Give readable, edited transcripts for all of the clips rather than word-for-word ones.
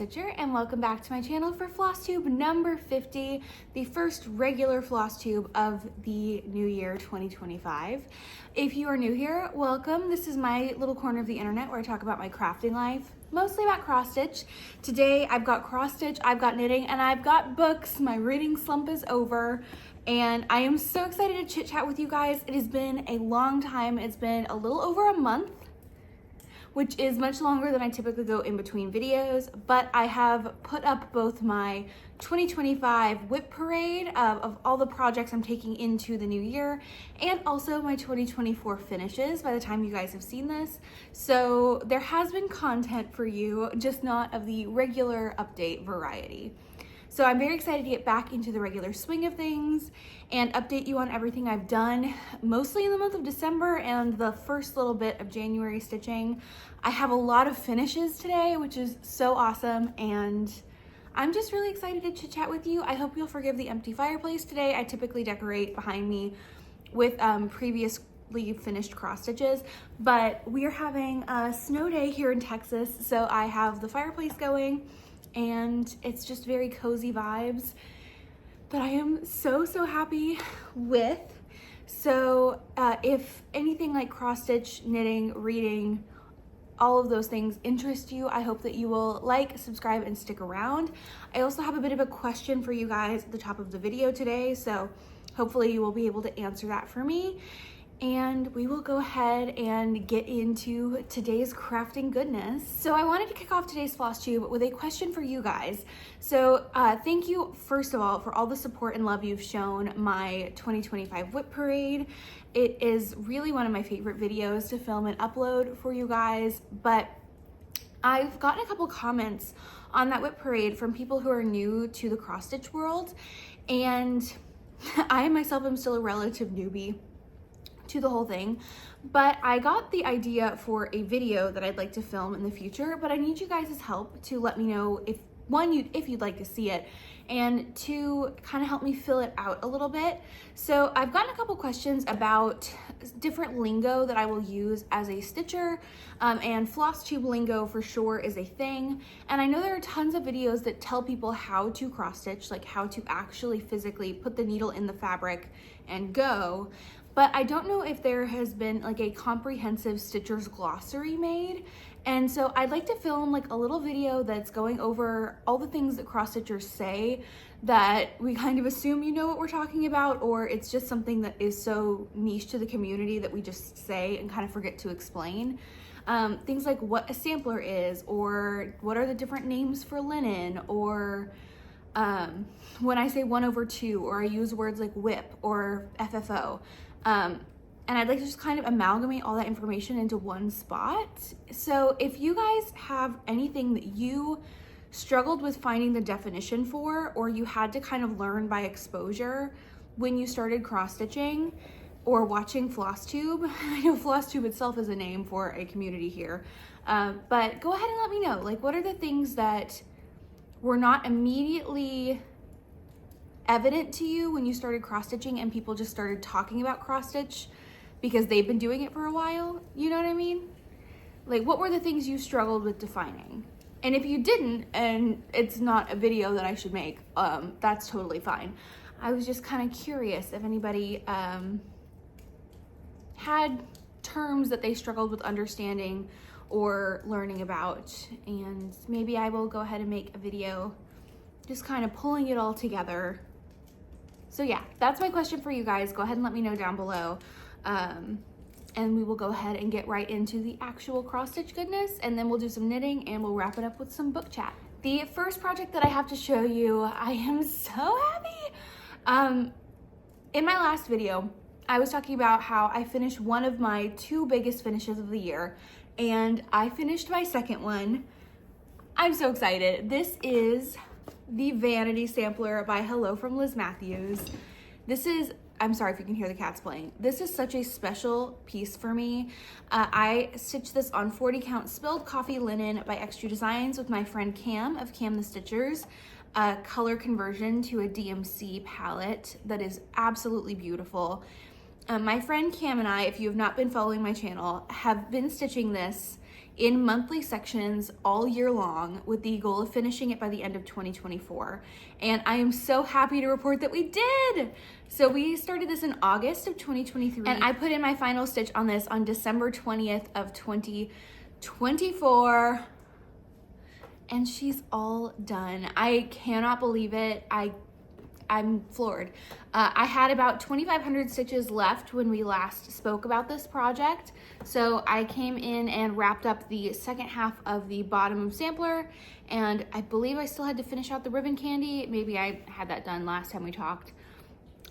CamtheStitcher, and welcome back to my channel for Flosstube number 50, the first regular Flosstube of the new year 2025. If you are new here, welcome. This is my little corner of the internet where I talk about my crafting life, mostly about cross stitch. Today I've got cross stitch, I've got knitting, and I've got books. My reading slump is over, and I am so excited to chit chat with you guys. It has been a long time. It's been a little over a month, which is much longer than I typically go in between videos, but I have put up both my 2025 whip parade of all the projects I'm taking into the new year, and also my 2024 finishes by the time you guys have seen this. So there has been content for you, just not of the regular update variety. So I'm very excited to get back into the regular swing of things and update you on everything I've done, mostly in the month of December and the first little bit of January stitching. I have a lot of finishes today, which is so awesome, and I'm just really excited to chit chat with you. I hope you'll forgive the empty fireplace today. I typically decorate behind me with previously finished cross stitches, but we are having a snow day here in Texas, so I have the fireplace going, and it's just very cozy vibes that I am so happy with. So if anything like cross stitch, knitting, reading, all of those things interest you, I hope that you will like, subscribe, and stick around. I also have a bit of a question for you guys at the top of the video today, so hopefully you will be able to answer that for me. And we will go ahead and get into today's crafting goodness. So I wanted to kick off today's Flosstube with a question for you guys. So thank you, first of all, for all the support and love you've shown my 2025 whip parade. It is really one of my favorite videos to film and upload for you guys, but I've gotten a couple comments on that whip parade from people who are new to the cross stitch world, and I myself am still a relative newbie to the whole thing, but I got the idea for a video that I'd like to film in the future, but I need you guys' help to let me know if if you'd like to see it, and to kind of help me fill it out a little bit. So I've gotten a couple questions about different lingo that I will use as a stitcher, and Flosstube lingo for sure is a thing. And I know there are tons of videos that tell people how to cross stitch, like how to actually physically put the needle in the fabric and go. But I don't know if there has been like a comprehensive stitcher's glossary made. And so I'd like to film like a little video that's going over all the things that cross stitchers say that we kind of assume you know what we're talking about, or it's just something that is so niche to the community that we just say and kind of forget to explain. Things like what a sampler is, or what are the different names for linen, or when I say 1/2, or I use words like whip or FFO. And I'd like to just kind of amalgamate all that information into one spot. So if you guys have anything that you struggled with finding the definition for, or you had to kind of learn by exposure when you started cross stitching or watching Flosstube, I know Flosstube itself is a name for a community here, but go ahead and let me know, like, what are the things that were not immediately evident to you when you started cross stitching and people just started talking about cross stitch because they've been doing it for a while? You know what I mean? Like, what were the things you struggled with defining? And if you didn't, and it's not a video that I should make, that's totally fine. I was just kind of curious if anybody had terms that they struggled with understanding or learning about, and maybe I will go ahead and make a video just kind of pulling it all together. So yeah, that's my question for you guys. Go ahead and let me know down below. And we will go ahead and get right into the actual cross stitch goodness, and then we'll do some knitting and we'll wrap it up with some book chat. The first project that I have to show you, I am so happy. In my last video, I was talking about how I finished one of my 2 biggest finishes of the year, and I finished my second one. I'm so excited. This is the Vanity Sampler by Hello from Liz Mathews. This is, I'm sorry if you can hear the cats playing. This is such a special piece for me. I stitched this on 40 count spilled coffee linen by XJuDesigns with my friend Cam of CamtheStitcher's color conversion to a DMC palette that is absolutely beautiful. My friend Cam and I, if you have not been following my channel, have been stitching this in monthly sections all year long with the goal of finishing it by the end of 2024. And I am so happy to report that we did. So we started this in August of 2023 and I put in my final stitch on this on December 20th of 2024. And she's all done. I cannot believe it. I'm floored. I had about 2,500 stitches left when we last spoke about this project. So I came in and wrapped up the second half of the bottom sampler, and I believe I still had to finish out the ribbon candy. Maybe I had that done last time we talked.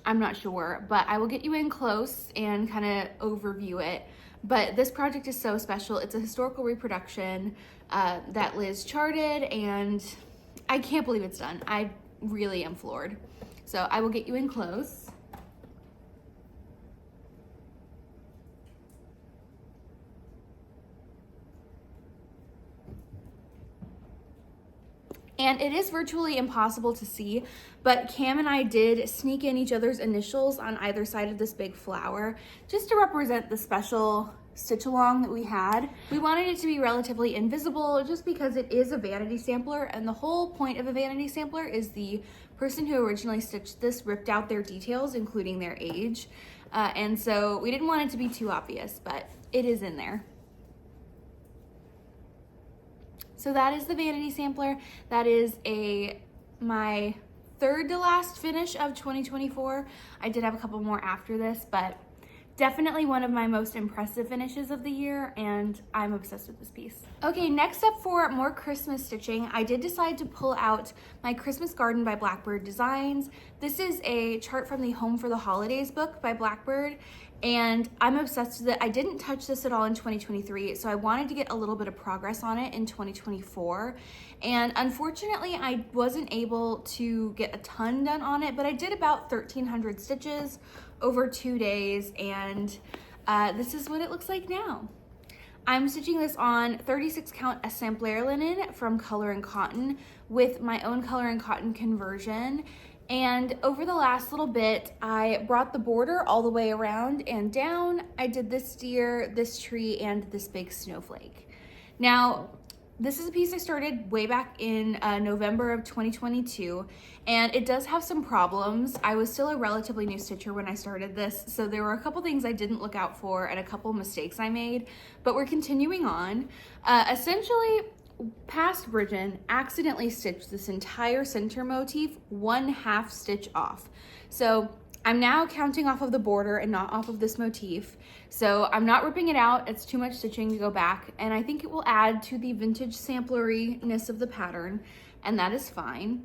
I'm not sure, but I will get you in close and kind of overview it. But this project is so special. It's a historical reproduction that Liz charted, and I can't believe it's done. I really am floored. So I will get you in close. And it is virtually impossible to see, but Cam and I did sneak in each other's initials on either side of this big flower just to represent the special stitch along that we had. We wanted it to be relatively invisible just because it is a vanity sampler, and the whole point of a vanity sampler is the person who originally stitched this ripped out their details, including their age. And so we didn't want it to be too obvious, but it is in there. So that is the vanity sampler. That is my third to last finish of 2024. I did have a couple more after this, but definitely one of my most impressive finishes of the year, and I'm obsessed with this piece. Okay, next up for more Christmas stitching, I did decide to pull out my Christmas Garden by Blackbird Designs. This is a chart from the Home for the Holidays book by Blackbird, and I'm obsessed with it. I didn't touch this at all in 2023, so I wanted to get a little bit of progress on it in 2024. And unfortunately, I wasn't able to get a ton done on it, but I did about 1,300 stitches over 2 days, and this is what it looks like now. I'm stitching this on 36 count Essamplaire linen from Color and Cotton with my own Color and Cotton conversion. And over the last little bit, I brought the border all the way around and down. I did this deer, this tree, and this big snowflake. Now, this is a piece I started way back in November of 2022, and it does have some problems. I was still a relatively new stitcher when I started this, so there were a couple things I didn't look out for and a couple mistakes I made, but we're continuing on. Essentially, past Brijin accidentally stitched this entire center motif 1/2 stitch off. So I'm now counting off of the border and not off of this motif. So I'm not ripping it out. It's too much stitching to go back, and I think it will add to the vintage samplery-ness of the pattern, and that is fine.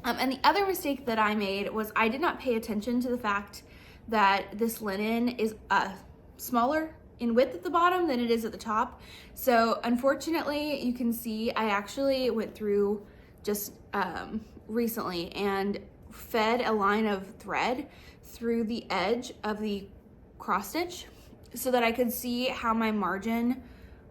And the other mistake that I made was I did not pay attention to the fact that this linen is smaller in width at the bottom than it is at the top. So unfortunately, you can see I actually went through just recently and fed a line of thread through the edge of the cross stitch so that I could see how my margin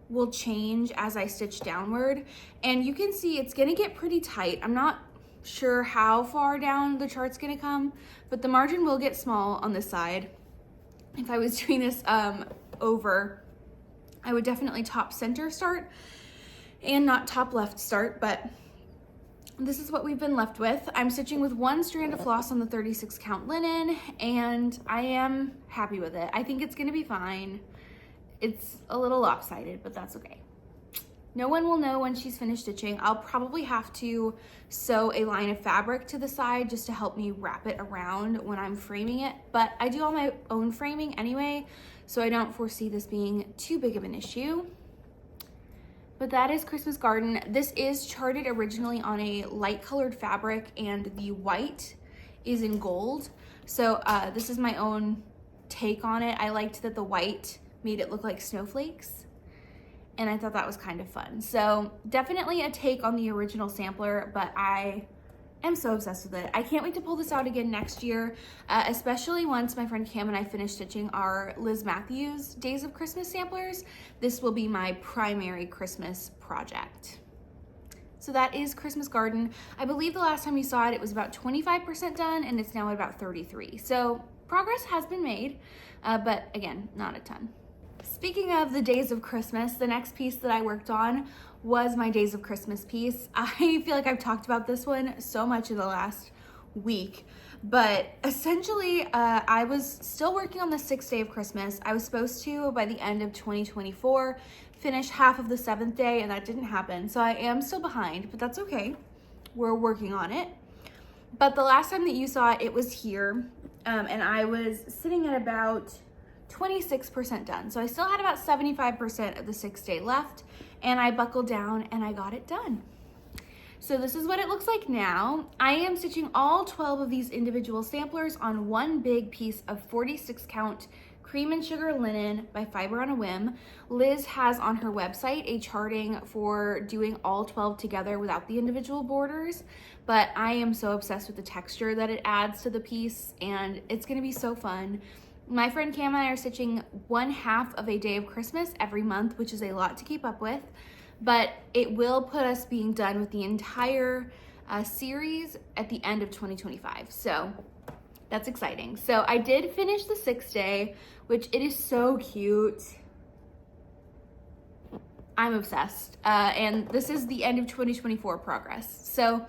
will change as I stitch downward. And you can see it's gonna get pretty tight. I'm not sure how far down the chart's gonna come, but the margin will get small on this side. If I was doing this over, I would definitely top center start and not top left start, but this is what we've been left with. I'm stitching with 1 strand of floss on the 36 count linen, and I am happy with it. I think it's gonna be fine. It's a little lopsided, but that's okay. No one will know when she's finished stitching. I'll probably have to sew a line of fabric to the side just to help me wrap it around when I'm framing it, but I do all my own framing anyway, so I don't foresee this being too big of an issue. But that is Christmas Garden. This is charted originally on a light colored fabric, and the white is in gold. So this is my own take on it. I liked that the white made it look like snowflakes, and I thought that was kind of fun. So definitely a take on the original sampler, but I am so obsessed with it. I can't wait to pull this out again next year, especially once my friend Cam and I finish stitching our Liz Mathews Days of Christmas samplers. This will be my primary Christmas project. So that is Christmas Garden. I believe the last time you saw it, it was about 25% done, and it's now at about 33. So progress has been made, but again, not a ton. Speaking of the days of Christmas, the next piece that I worked on was my days of Christmas piece. I feel like I've talked about this one so much in the last week, but essentially I was still working on the 6th day of Christmas. I was supposed to, by the end of 2024, finish half of the 7th day, and that didn't happen. So I am still behind, but that's okay. We're working on it. But the last time that you saw it, it was here, and I was sitting at about 26% done. So I still had about 75% of the 6th day left, and I buckled down and I got it done. So this is what it looks like now. I am stitching all 12 of these individual samplers on one big piece of 46 count cream and sugar linen by Fiber on a Whim. Liz has on her website a charting for doing all 12 together without the individual borders, but I am so obsessed with the texture that it adds to the piece, and it's gonna be so fun. My friend Cam and I are stitching 1/2 of a day of Christmas every month, which is a lot to keep up with, but it will put us being done with the entire series at the end of 2025. So that's exciting. So I did finish the 6th day, which it is so cute. I'm obsessed. And this is the end of 2024 progress. So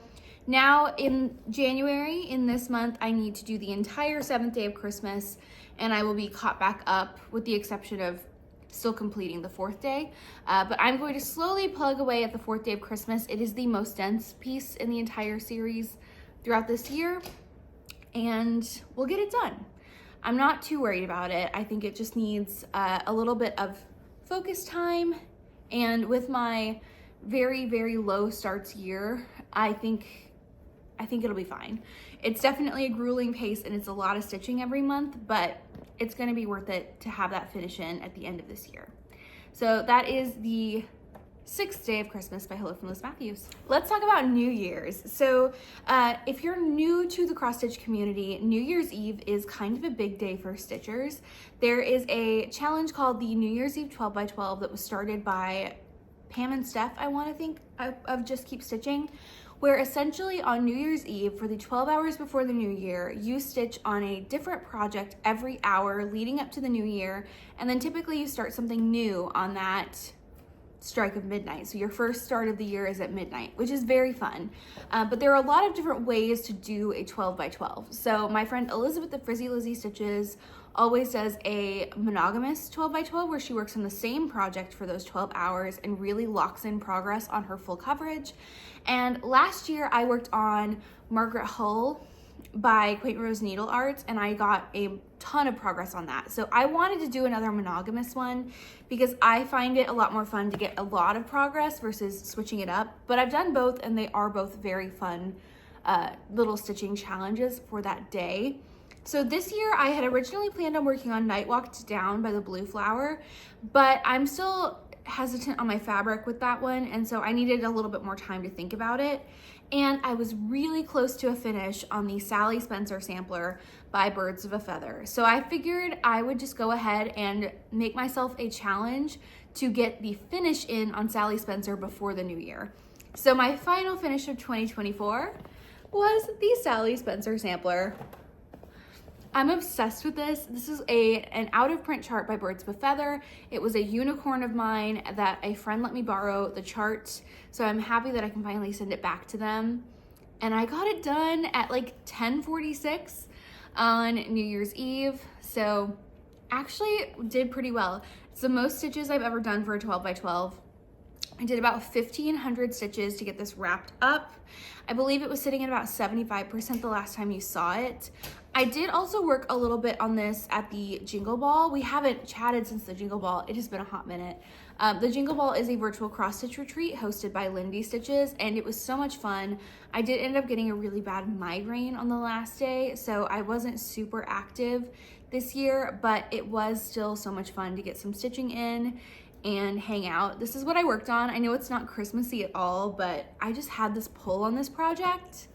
now in January, in this month, I need to do the entire 7th day of Christmas, and I will be caught back up with the exception of still completing the 4th day. But I'm going to slowly plug away at the 4th day of Christmas. It is the most dense piece in the entire series throughout this year, and we'll get it done. I'm not too worried about it. I think it just needs a little bit of focus time, and with my very, very low starts year, I think it'll be fine. It's definitely a grueling pace and it's a lot of stitching every month, but it's gonna be worth it to have that finish in at the end of this year. So that is the 6th day of Christmas by Hello from Liz Mathews. Let's talk about New Year's. So if you're new to the cross stitch community, New Year's Eve is kind of a big day for stitchers. There is a challenge called the New Year's Eve 12 by 12 that was started by Pam and Steph, I want to think, of Just Keep Stitching, where essentially on New Year's Eve, for the 12 hours before the new year, you stitch on a different project every hour leading up to the new year, and then typically you start something new on that strike of midnight. So your first start of the year is at midnight, which is very fun. But there are a lot of different ways to do a 12 by 12. So my friend Elizabeth at Frizzy Lizzy Stitches always does a monogamous 12 by 12 where she works on the same project for those 12 hours and really locks in progress on her full coverage. And last year I worked on Margaret Hull by Quaint Rose Needle Arts, and I got a ton of progress on that. So I wanted to do another monogamous one because I find it a lot more fun to get a lot of progress versus switching it up. But I've done both and they are both very fun little stitching challenges for that day. So this year I had originally planned on working on Night Walked Down by the Blue Flower, but I'm still hesitant on my fabric with that one, and so I needed a little bit more time to think about it. And I was really close to a finish on the Sally Spencer sampler by Birds of a Feather. So I figured I would just go ahead and make myself a challenge to get the finish in on Sally Spencer before the new year. So my final finish of 2024 was the Sally Spencer sampler. I'm obsessed with this. This is an out of print chart by Birds of a Feather. It was a unicorn of mine that a friend let me borrow the chart. So I'm happy that I can finally send it back to them. And I got it done at like 10:46 on New Year's Eve. So actually did pretty well. It's the most stitches I've ever done for a 12 by 12. I did about 1,500 stitches to get this wrapped up. I believe it was sitting at about 75% the last time you saw it. I did also work a little bit on this at the Jingle Ball. We haven't chatted since the Jingle Ball. It has been a hot minute. The Jingle Ball is a virtual cross stitch retreat hosted by Lindy Stitches, and it was so much fun. I did end up getting a really bad migraine on the last day, so I wasn't super active this year, but it was still so much fun to get some stitching in and hang out. This is what I worked on. I know it's not Christmassy at all, but I just had this pull on this project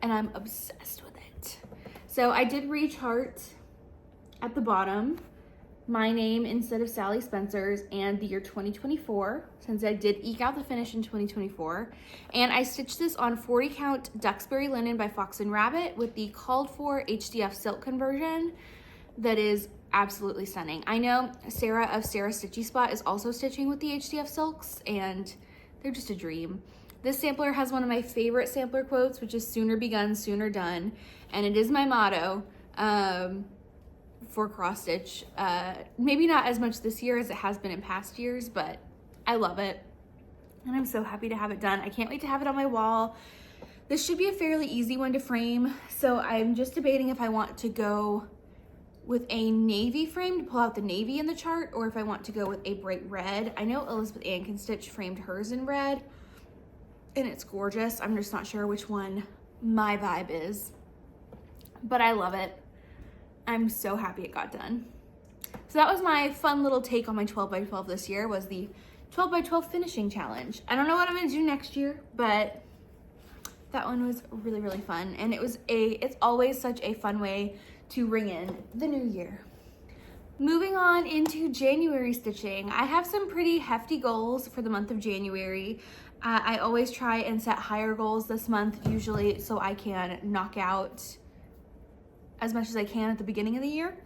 and I'm obsessed with it. So I did rechart at the bottom my name instead of Sally Spencer's and the year 2024, since I did eke out the finish in 2024. And I stitched this on 40 count Duxbury linen by Fox and Rabbit with the called for HDF silk conversion that is absolutely stunning. I know Sarah of Sarah Stitchy Spot is also stitching with the HDF Silks, and they're just a dream. This sampler has one of my favorite sampler quotes, which is "Sooner begun, sooner done," and it is my motto for cross stitch. Maybe not as much this year as it has been in past years, but I love it, and I'm so happy to have it done. I can't wait to have it on my wall. This should be a fairly easy one to frame, so I'm just debating if I want to go with a navy frame to pull out the navy in the chart, or if I want to go with a bright red. I know Elizabeth Ann Can Stitch framed hers in red, and it's gorgeous. I'm just not sure which one my vibe is, but I love it. I'm so happy it got done. So that was my fun little take on my 12 by 12 this year, was the 12 by 12 finishing challenge. I don't know what I'm gonna do next year, but that one was really, really fun. And it's always such a fun way to ring in the new year. Moving on into January stitching, I have some pretty hefty goals for the month of January. I always try and set higher goals this month, usually, so I can knock out as much as I can at the beginning of the year.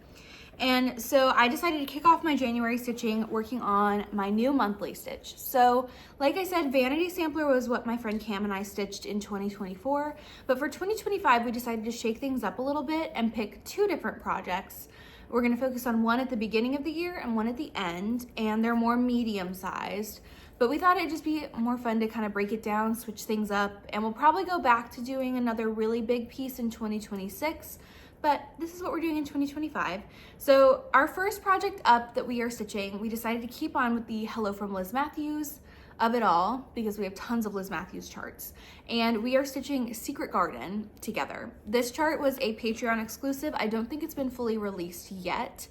And so I decided to kick off my January stitching working on my new monthly stitch. So like I said, Vanity Sampler was what my friend Cam and I stitched in 2024. But for 2025, we decided to shake things up a little bit and pick 2 different projects. We're gonna focus on one at the beginning of the year and one at the end, and they're more medium sized. But we thought it'd just be more fun to kind of break it down, switch things up, and we'll probably go back to doing another really big piece in 2026. But this is what we're doing in 2025. So our first project up that we are stitching, we decided to keep on with the Hello from Liz Mathews of it all, because we have tons of Liz Mathews charts. And we are stitching Secret Garden together. This chart was a Patreon exclusive. I don't think it's been fully released yet,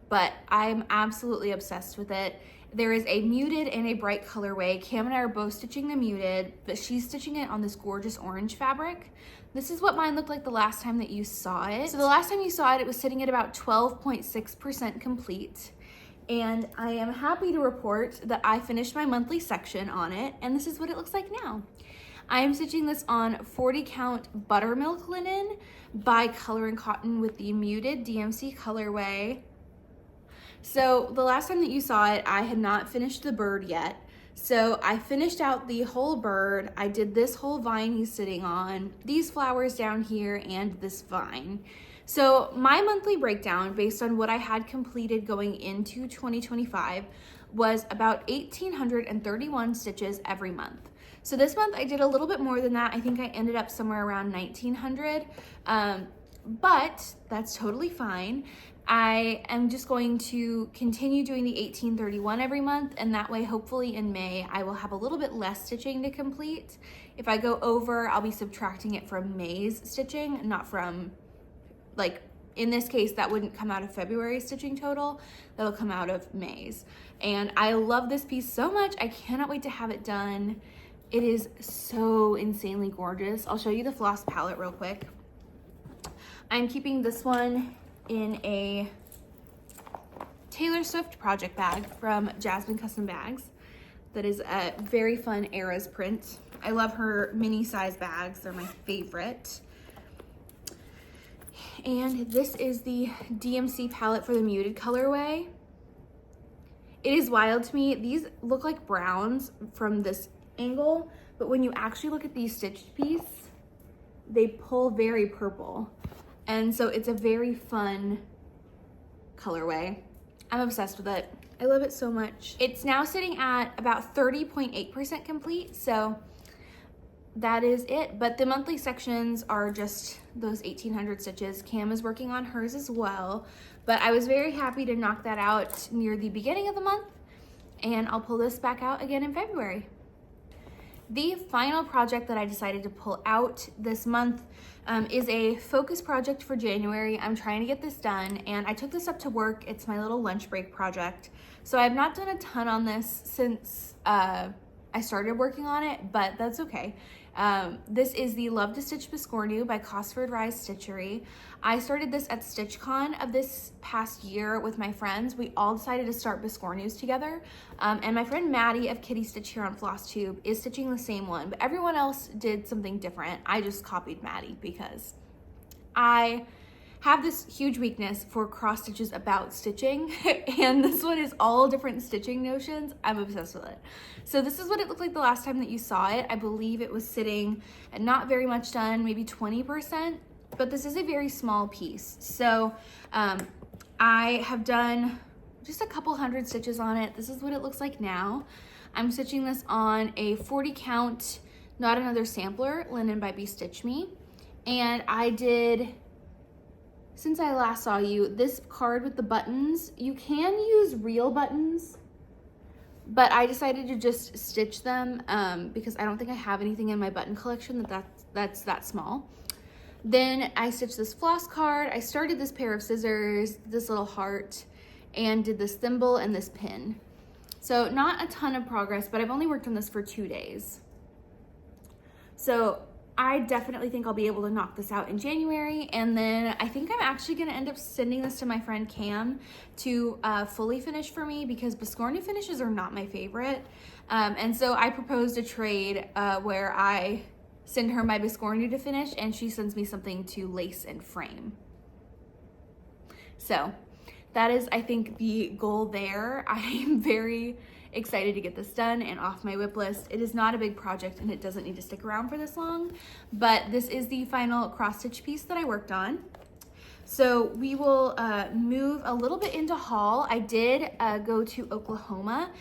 but I'm absolutely obsessed with it. There is a muted and a bright colorway. Cam and I are both stitching the muted, but she's stitching it on this gorgeous orange fabric. This is what mine looked like the last time that you saw it. So the last time you saw it, it was sitting at about 12.6% complete. And I am happy to report that I finished my monthly section on it, and this is what it looks like now. I am stitching this on 40 count buttermilk linen by Color and Cotton with the muted DMC colorway. So the last time that you saw it, I had not finished the bird yet. So I finished out the whole bird. I did this whole vine he's sitting on, these flowers down here, and this vine. So my monthly breakdown, based on what I had completed going into 2025, was about 1,831 stitches every month. So this month I did a little bit more than that. I think I ended up somewhere around 1,900, but that's totally fine. I am just going to continue doing the 1831 every month, and that way hopefully in May I will have a little bit less stitching to complete. If I go over, I'll be subtracting it from May's stitching, not from, like in this case, that wouldn't come out of February's stitching total, that'll come out of May's. And I love this piece so much. I cannot wait to have it done. It is so insanely gorgeous. I'll show you the floss palette real quick. I'm keeping this one in a Taylor Swift project bag from Jasmine Custom Bags. That is a very fun Eras print. I love her mini size bags, they're my favorite. And this is the DMC palette for the muted colorway. It is wild to me. These look like browns from this angle, but when you actually look at the stitched piece, they pull very purple. And so it's a very fun colorway. I'm obsessed with it. I love it so much. It's now sitting at about 30.8% complete, so that is it. But the monthly sections are just those 1,800 stitches. Cam is working on hers as well, but I was very happy to knock that out near the beginning of the month, and I'll pull this back out again in February. The final project that I decided to pull out this month is a focus project for January. I'm trying to get this done, and I took this up to work. It's my little lunch break project. So I've not done a ton on this since I started working on it, but that's okay. This is the Love to Stitch Biscornu by Cosford Rise Stitchery. I started this at StitchCon of this past year with my friends. We all decided to start Biscornus together. And my friend Maddie of Kitty Stitch here on Flosstube is stitching the same one, but everyone else did something different. I just copied Maddie because I have this huge weakness for cross stitches about stitching, and this one is all different stitching notions. I'm obsessed with it. So this is what it looked like the last time that you saw it. I believe it was sitting at not very much done, maybe 20%, but this is a very small piece. So I have done just a couple hundred stitches on it. This is what it looks like now. I'm stitching this on a 40 count, Not Another Sampler, linen by Stitch Me. And I did, since I last saw you, this card with the buttons. You can use real buttons, but I decided to just stitch them because I don't think I have anything in my button collection that's that small. Then I stitched this floss card. I started this pair of scissors, this little heart, and did this thimble and this pin. So not a ton of progress, but I've only worked on this for 2 days. So I definitely think I'll be able to knock this out in January, and then I think I'm actually gonna end up sending this to my friend Cam to fully finish for me, because Biscornu finishes are not my favorite. And so I proposed a trade where I send her my Biscornu to finish and she sends me something to lace and frame. So that is, I think, the goal there. I am very excited to get this done and off my WIP list. It is not a big project and it doesn't need to stick around for this long, but this is the final cross stitch piece that I worked on. So we will move a little bit into haul. I did go to Oklahoma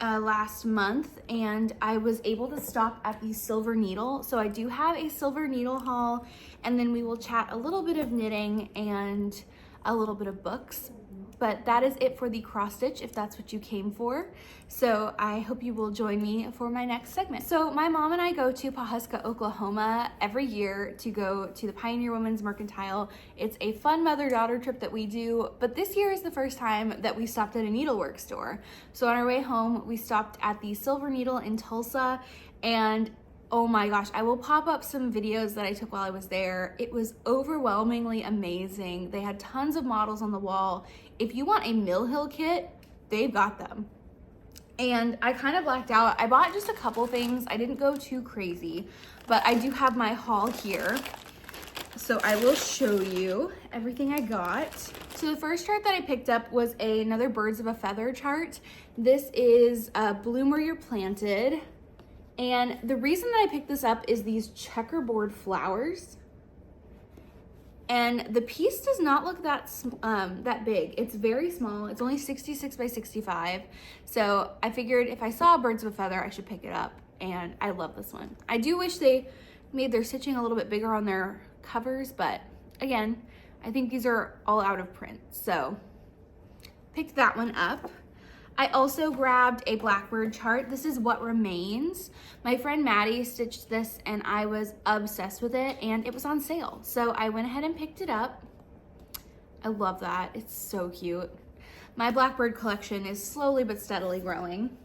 last month, and I was able to stop at the Silver Needle. So I do have a Silver Needle haul, and then we will chat a little bit of knitting and a little bit of books. But that is it for the cross stitch, if that's what you came for. So I hope you will join me for my next segment. So my mom and I go to Pawhuska, Oklahoma every year to go to the Pioneer Women's Mercantile. It's a fun mother-daughter trip that we do, but this year is the first time that we stopped at a needlework store. So on our way home, we stopped at the Silver Needle in Tulsa, and oh my gosh, I will pop up some videos that I took while I was there. It was overwhelmingly amazing. They had tons of models on the wall. If you want a Mill Hill kit, they've got them. And I kind of blacked out. I bought just a couple things. I didn't go too crazy, but I do have my haul here. So I will show you everything I got. So the first chart that I picked up was another Birds of a Feather chart. This is Bloom Where You're Planted. And the reason that I picked this up is these checkerboard flowers. And the piece does not look that big. It's very small. It's only 66 by 65. So I figured if I saw Birds of a Feather, I should pick it up. And I love this one. I do wish they made their stitching a little bit bigger on their covers, but again, I think these are all out of print. So picked that one up. I also grabbed a Blackbird chart. This is What Remains. My friend Maddie stitched this and I was obsessed with it, and it was on sale. So I went ahead and picked it up. I love that, it's so cute. My Blackbird collection is slowly but steadily growing.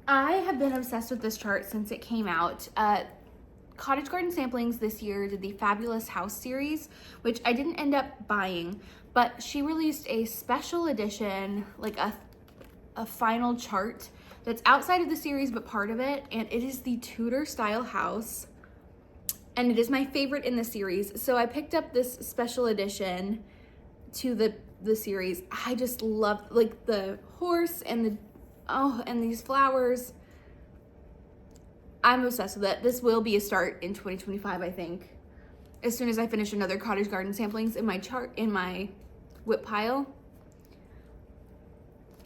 I have been obsessed with this chart since it came out. Cottage Garden Samplings this year did the Fabulous House series, which I didn't end up buying, but she released a special edition, like a final chart that's outside of the series but part of it, and it is the Tudor style house, and it is my favorite in the series. So I picked up this special edition to the series. I just love like the horse and and these flowers. I'm obsessed with it. This will be a start in 2025, I think, as soon as I finish another Cottage Garden Samplings in my WIP pile.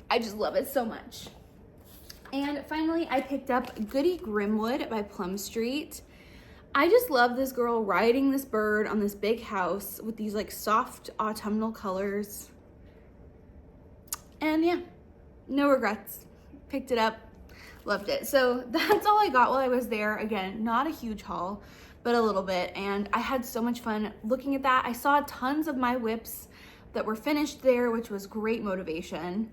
I just love it so much. And finally, I picked up Goody Grimwood by Plum Street. I just love this girl riding this bird on this big house with these like soft autumnal colors. And yeah, no regrets. Picked it up, loved it. So that's all I got while I was there. Again, not a huge haul, but a little bit. And I had so much fun looking at that. I saw tons of my WIPs that were finished there, which was great motivation.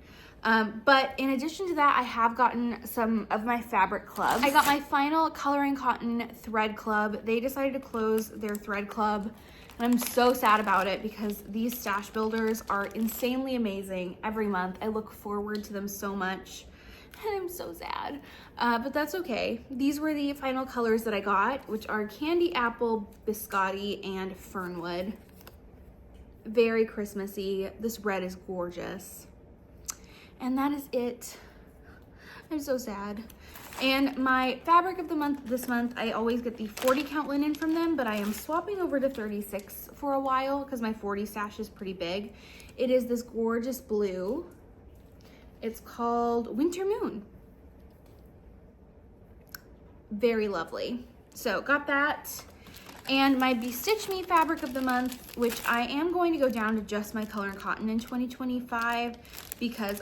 But in addition to that, I have gotten some of my fabric clubs. I got my final Coloring Cotton thread club. They decided to close their thread club, and I'm so sad about it because these stash builders are insanely amazing every month. I look forward to them so much, and I'm so sad, but that's okay. These were the final colors that I got, which are Candy Apple, Biscotti, and Fernwood. very Christmassy. This red is gorgeous. And that is it. I'm so sad. And my fabric of the month this month, I always get the 40 count linen from them, but I am swapping over to 36 for a while because my 40 stash is pretty big. It is this gorgeous blue. It's called Winter Moon. Very lovely. So got that. And my Bestitch Me fabric of the month, which I am going to go down to just my color and cotton in 2025 because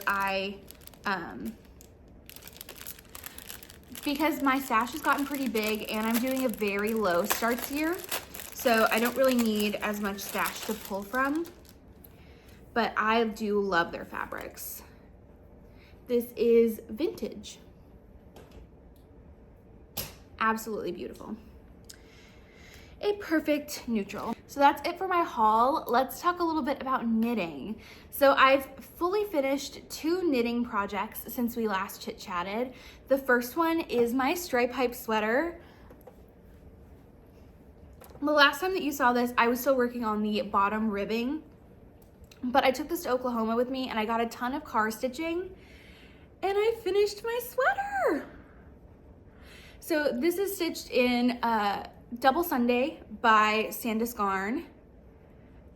because my stash has gotten pretty big and I'm doing a very low starts year. So I don't really need as much stash to pull from, but I do love their fabrics. This is vintage. Absolutely beautiful. A perfect neutral. So that's it for my haul. Let's talk a little bit about knitting. So I've fully finished 2 knitting projects since we last chit-chatted. The first one is my stripe hype sweater. The last time that you saw this, I was still working on the bottom ribbing, but I took this to Oklahoma with me and I got a ton of car stitching and I finished my sweater. So this is stitched in Double Sunday by Sandus Garn,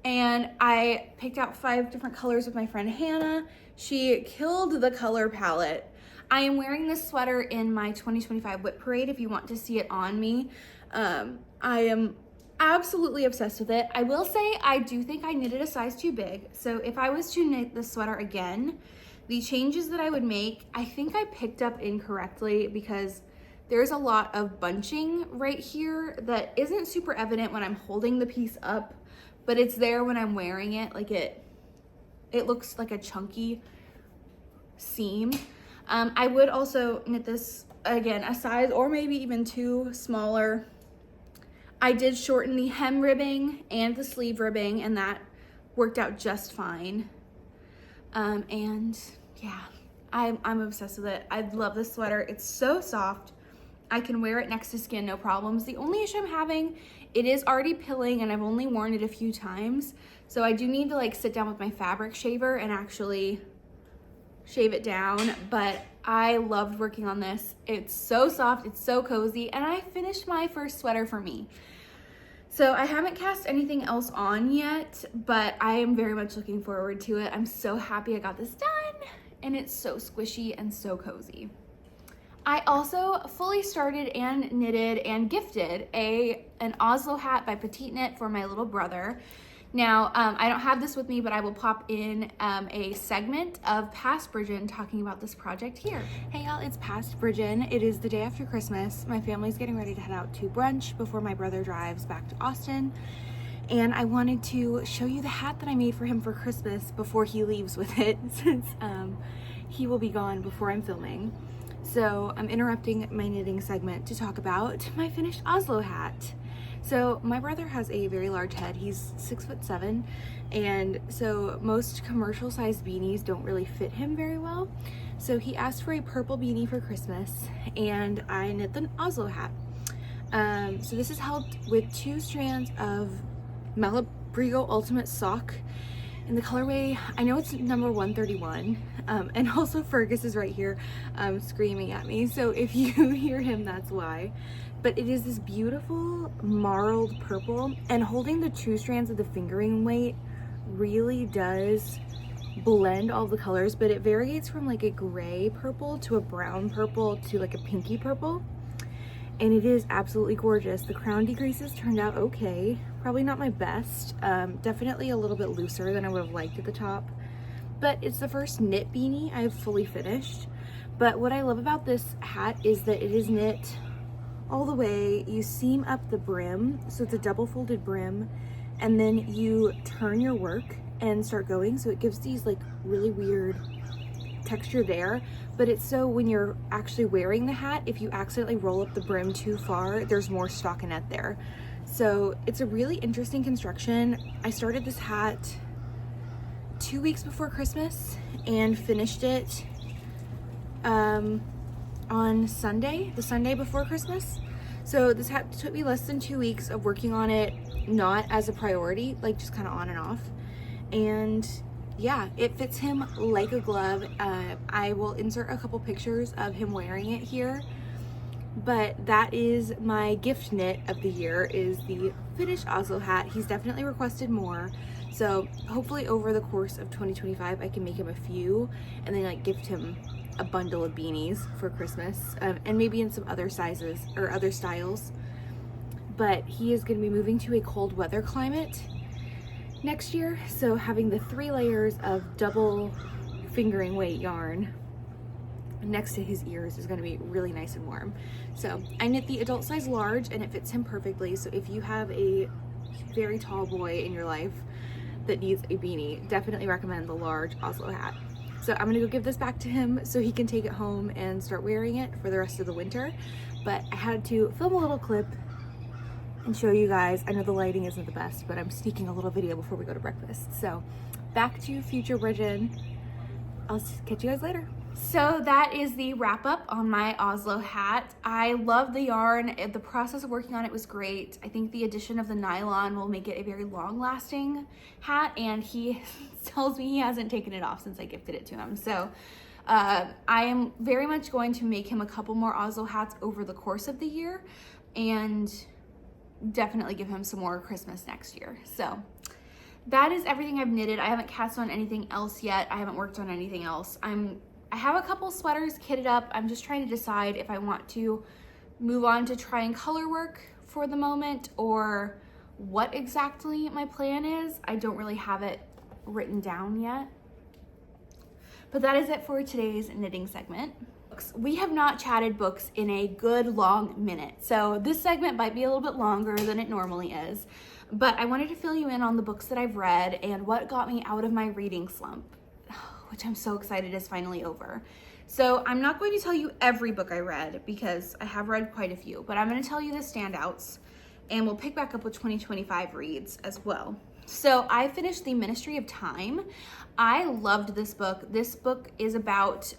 and I picked out 5 different colors with my friend Hannah. She killed the color palette. I am wearing this sweater in my 2025 Whip Parade if you want to see it on me. I am absolutely obsessed with it. I will say I do think I knitted a size too big, so if I was to knit the sweater again, the changes that I would make, I think I picked up incorrectly because there's a lot of bunching right here that isn't super evident when I'm holding the piece up, but it's there when I'm wearing it. Like it looks like a chunky seam. I would also knit this again a size or maybe even 2 smaller. I did shorten the hem ribbing and the sleeve ribbing, and that worked out just fine. And yeah, I'm obsessed with it. I love this sweater. It's so soft. I can wear it next to skin, no problems. The only issue I'm having, it is already pilling and I've only worn it a few times. So I do need to like sit down with my fabric shaver and actually shave it down. But I loved working on this. It's so soft, it's so cozy, and I finished my first sweater for me. So I haven't cast anything else on yet, but I am very much looking forward to it. I'm so happy I got this done, and it's so squishy and so cozy. I also fully started and knitted and gifted an Oslo hat by Petite Knit for my little brother. Now, I don't have this with me, but I will pop in a segment of Past Brijin talking about this project here. Hey y'all, it's Past Brijin. It is the day after Christmas. My family's getting ready to head out to brunch before my brother drives back to Austin. And I wanted to show you the hat that I made for him for Christmas before he leaves with it, since he will be gone before I'm filming. So I'm interrupting my knitting segment to talk about my finished Oslo hat. So my brother has a very large head. He's 6'7", and so most commercial sized beanies don't really fit him very well. So he asked for a purple beanie for Christmas, and I knit the Oslo hat. So this is held with 2 strands of Malabrigo Ultimate Sock in the colorway, I know it's number 131, and also Fergus is right here screaming at me, so if you hear him, that's why. But it is this beautiful marled purple, and holding the 2 strands of the fingering weight really does blend all the colors, but it varies from like a gray purple to a brown purple to like a pinky purple, and it is absolutely gorgeous. The crown decreases turned out okay. Probably not my best. Definitely a little bit looser than I would have liked at the top. But it's the first knit beanie I've fully finished. But what I love about this hat is that it is knit all the way. You seam up the brim, so it's a double folded brim, and then you turn your work and start going. So it gives these like really weird texture there, but it's so when you're actually wearing the hat, if you accidentally roll up the brim too far, there's more stockinette there. So it's a really interesting construction. I started this hat 2 weeks before Christmas and finished it on Sunday, the Sunday before Christmas. So this hat took me less than 2 weeks of working on it, not as a priority, like just kind of on and off. and yeah, it fits him like a glove. I will insert a couple pictures of him wearing it here, but that is my gift knit of the year, is the finished Oslo hat. He's definitely requested more, so hopefully over the course of 2025 I can make him a few and then like gift him a bundle of beanies for Christmas, and maybe in some other sizes or other styles. But he is going to be moving to a cold weather climate next year, so having the 3 layers of double fingering weight yarn next to his ears is going to be really nice and warm. So I knit the adult size large and it fits him perfectly, so if you have a very tall boy in your life that needs a beanie, definitely recommend the large Oslo hat. So I'm gonna go give this back to him so he can take it home and start wearing it for the rest of the winter. But I had to film a little clip and show you guys. I know the lighting isn't the best, but I'm sneaking a little video before we go to breakfast. So back to future Brijin. I'll catch you guys later. So that is the wrap up on my Oslo hat. I love the yarn. The process of working on it was great. I think the addition of the nylon will make it a very long lasting hat, and he tells me he hasn't taken it off since I gifted it to him. So I am very much going to make him a couple more Oslo hats over the course of the year, and definitely give him some more Christmas next year. So that is everything I've knitted. I haven't cast on anything else yet. I haven't worked on anything else. I have a couple sweaters kitted up. I'm just trying to decide if I want to move on to try and color work for the moment, or what exactly my plan is. I don't really have it written down yet. But that is it for today's knitting segment. We have not chatted books in a good long minute, so this segment might be a little bit longer than it normally is, but I wanted to fill you in on the books that I've read and what got me out of my reading slump, which I'm so excited is finally over. So I'm not going to tell you every book I read because I have read quite a few, but I'm going to tell you the standouts, and we'll pick back up with 2025 reads as well. So I finished The Ministry of Time. I loved this book. This book is about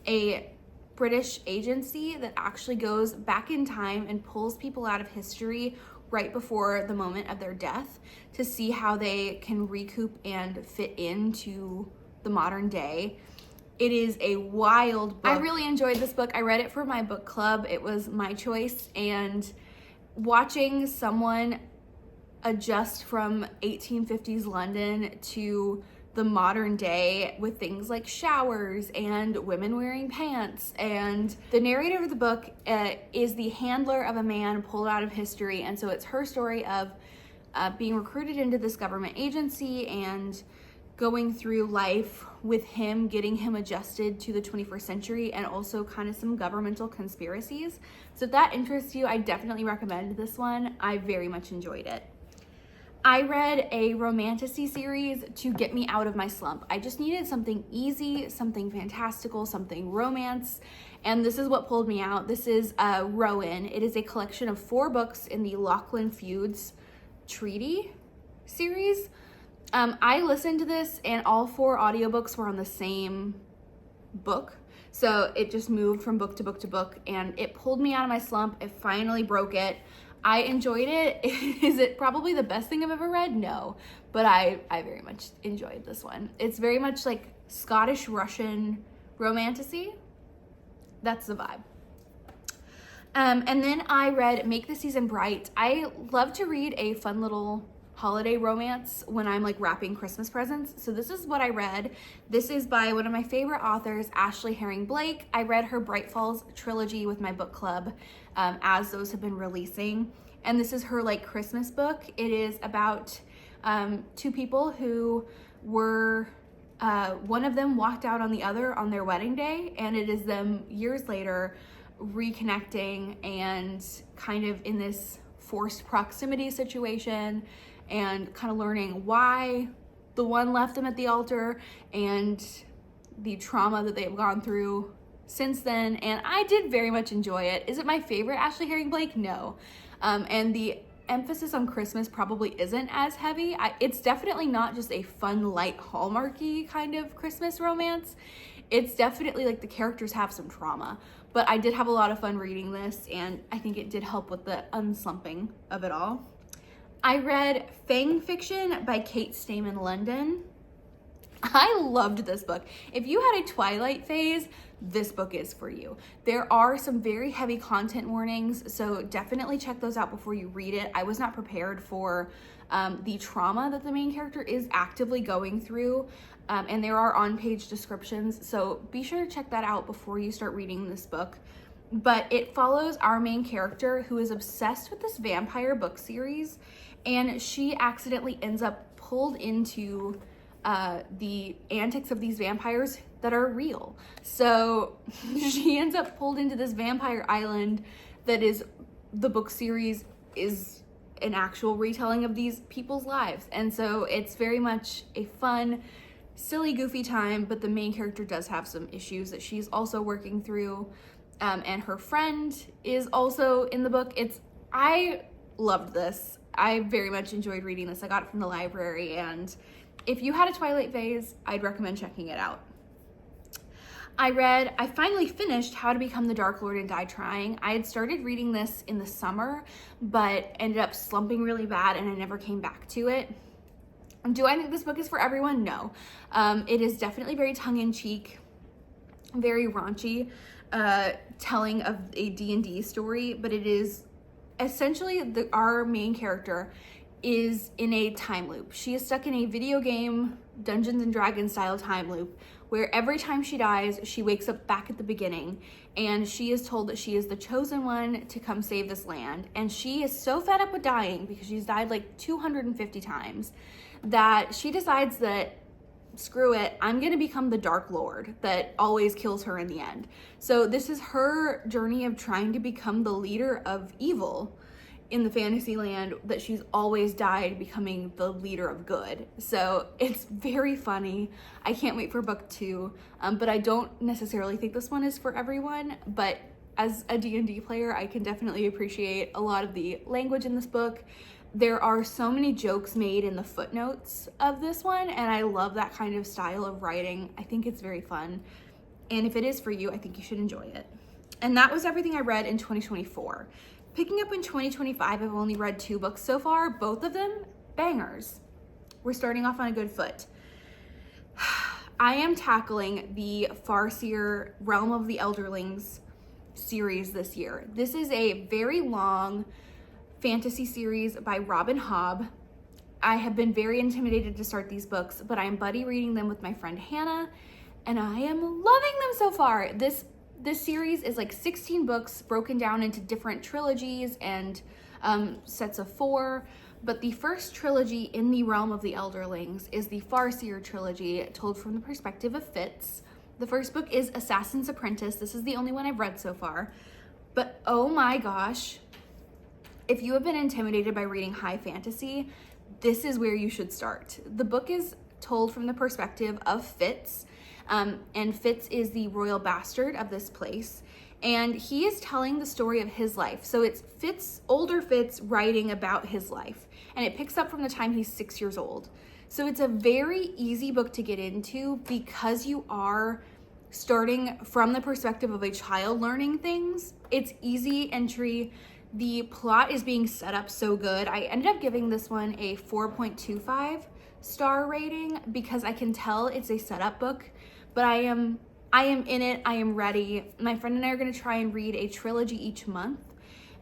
a British agency that actually goes back in time and pulls people out of history right before the moment of their death to see how they can recoup and fit into the modern day. It is a wild book. I really enjoyed this book. I read it for my book club. It was my choice, and watching someone adjust from 1850s London to the modern day with things like showers and women wearing pants, and the narrator of the book is the handler of a man pulled out of history, and so it's her story of being recruited into this government agency and going through life with him, getting him adjusted to the 21st century, and also kind of some governmental conspiracies. So if that interests you, I definitely recommend this one. I very much enjoyed it. I read a romantasy series to get me out of my slump. I just needed something easy, something fantastical, something romance, and this is what pulled me out. This is Rowan. It is a collection of 4 books in the Lachlan Feuds Treaty series. I listened to this and all 4 audiobooks were on the same book. So it just moved from book to book to book, and it pulled me out of my slump. It finally broke it. I enjoyed it. Is it probably the best thing I've ever read? No, but I very much enjoyed this one. It's very much like Scottish-Russian romantasy. That's the vibe. And then I read Make the Season Bright. I love to read a fun little holiday romance when I'm like wrapping Christmas presents. So this is what I read. This is by one of my favorite authors, Ashley Herring Blake. I read her Bright Falls trilogy with my book club as those have been releasing. And this is her like Christmas book. It is about 2 people who were, one of them walked out on the other on their wedding day, and it is them years later reconnecting and kind of in this forced proximity situation, and kind of learning why the one left them at the altar and the trauma that they've gone through since then. And I did very much enjoy it. Is it my favorite Ashley Herring Blake? No. And the emphasis on Christmas probably isn't as heavy. It's definitely not just a fun, light, Hallmarky kind of Christmas romance. It's definitely like the characters have some trauma, but I did have a lot of fun reading this, and I think it did help with the unslumping of it all. I read Fang Fiction by Kate Stayman London. I loved this book. If you had a Twilight phase, this book is for you. There are some very heavy content warnings, so definitely check those out before you read it. I was not prepared for the trauma that the main character is actively going through, and there are on-page descriptions, so be sure to check that out before you start reading this book. But it follows our main character who is obsessed with this vampire book series, and she accidentally ends up pulled into the antics of these vampires that are real. So she ends up pulled into this vampire island that is, the book series is an actual retelling of these people's lives. And so it's very much a fun, silly, goofy time, but the main character does have some issues that she's also working through. And her friend is also in the book. I loved this. I very much enjoyed reading this. I got it from the library, and if you had a Twilight phase, I'd recommend checking it out. I finally finished How to Become the Dark Lord and Die Trying. I had started reading this in the summer, but ended up slumping really bad and I never came back to it. Do I think this book is for everyone? No. It is definitely very tongue-in-cheek, very raunchy, telling of a D&D story, but it is essentially our main character is in a time loop. She is stuck in a video game Dungeons and Dragons style time loop where every time she dies, she wakes up back at the beginning, and she is told that she is the chosen one to come save this land. And she is so fed up with dying, because she's died like 250 times, that she decides that screw it, I'm gonna become the Dark Lord that always kills her in the end. So this is her journey of trying to become the leader of evil in the fantasy land that she's always died becoming the leader of good. So it's very funny. I can't wait for book 2, but I don't necessarily think this one is for everyone, but as a D&D player, I can definitely appreciate a lot of the language in this book. There are so many jokes made in the footnotes of this one, and I love that kind of style of writing. I think it's very fun, and if it is for you, I think you should enjoy it. And that was everything I read in 2024. Picking up in 2025, I've only read 2 books so far, both of them bangers. We're starting off on a good foot. I am tackling the Farseer Realm of the Elderlings series this year. This is a very long fantasy series by Robin Hobb. I have been very intimidated to start these books, but I am buddy reading them with my friend Hannah, and I am loving them so far. This series is like 16 books broken down into different trilogies and sets of 4, but the first trilogy in the Realm of the Elderlings is the Farseer trilogy, told from the perspective of Fitz. The first book is Assassin's Apprentice. This is the only one I've read so far, but oh my gosh, if you have been intimidated by reading high fantasy, this is where you should start. The book is told from the perspective of Fitz, and Fitz is the royal bastard of this place, and he is telling the story of his life. So it's older Fitz writing about his life, and it picks up from the time he's 6 years old. So it's a very easy book to get into because you are starting from the perspective of a child learning things. It's easy entry. The plot is being set up so good. I ended up giving this one a 4.25 star rating because I can tell it's a setup book, but I am in it. I am ready. My friend and I are going to try and read a trilogy each month,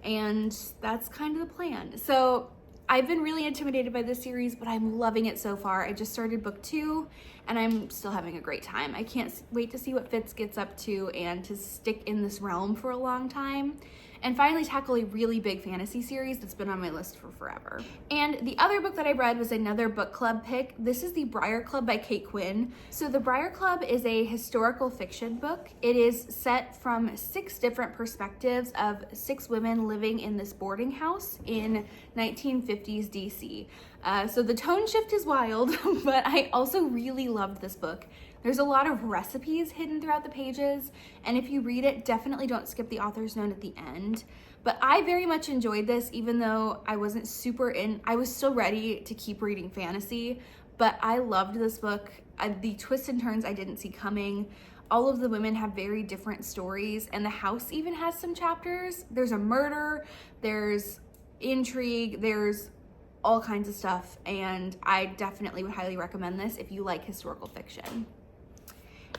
and that's kind of the plan. So I've been really intimidated by this series, but I'm loving it so far. I just started book 2, and I'm still having a great time. I can't wait to see what Fitz gets up to and to stick in this realm for a long time, and finally tackle a really big fantasy series that's been on my list for forever. And the other book that I read was another book club pick. This is The Briar Club by Kate Quinn. So The Briar Club is a historical fiction book. It is set from 6 different perspectives of 6 women living in this boarding house in 1950s DC. So the tone shift is wild, but I also really loved this book. There's a lot of recipes hidden throughout the pages, and if you read it, definitely don't skip the author's note at the end. But I very much enjoyed this, even though I wasn't super I was still ready to keep reading fantasy, but I loved this book. The twists and turns I didn't see coming. All of the women have very different stories, and the house even has some chapters. There's a murder, there's intrigue, there's all kinds of stuff, and I definitely would highly recommend this if you like historical fiction.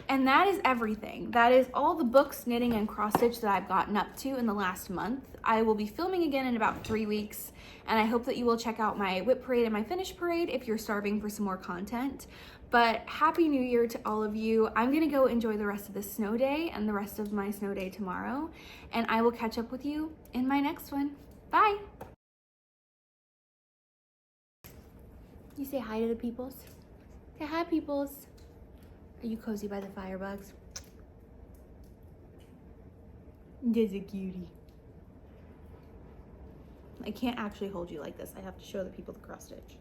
And that is everything. That is all the books, knitting, and cross stitch that I've gotten up to in the last month. I will be filming again in about 3 weeks, and I hope that you will check out my whip parade and my finish parade if you're starving for some more content. But Happy New Year to all of you. I'm gonna go enjoy the rest of the snow day and the rest of my snow day tomorrow, and I will catch up with you in my next one. Bye. You say hi to the peoples. Say hi, peoples. Are you cozy by the firebugs? There's a cutie. I can't actually hold you like this. I have to show the people the cross stitch.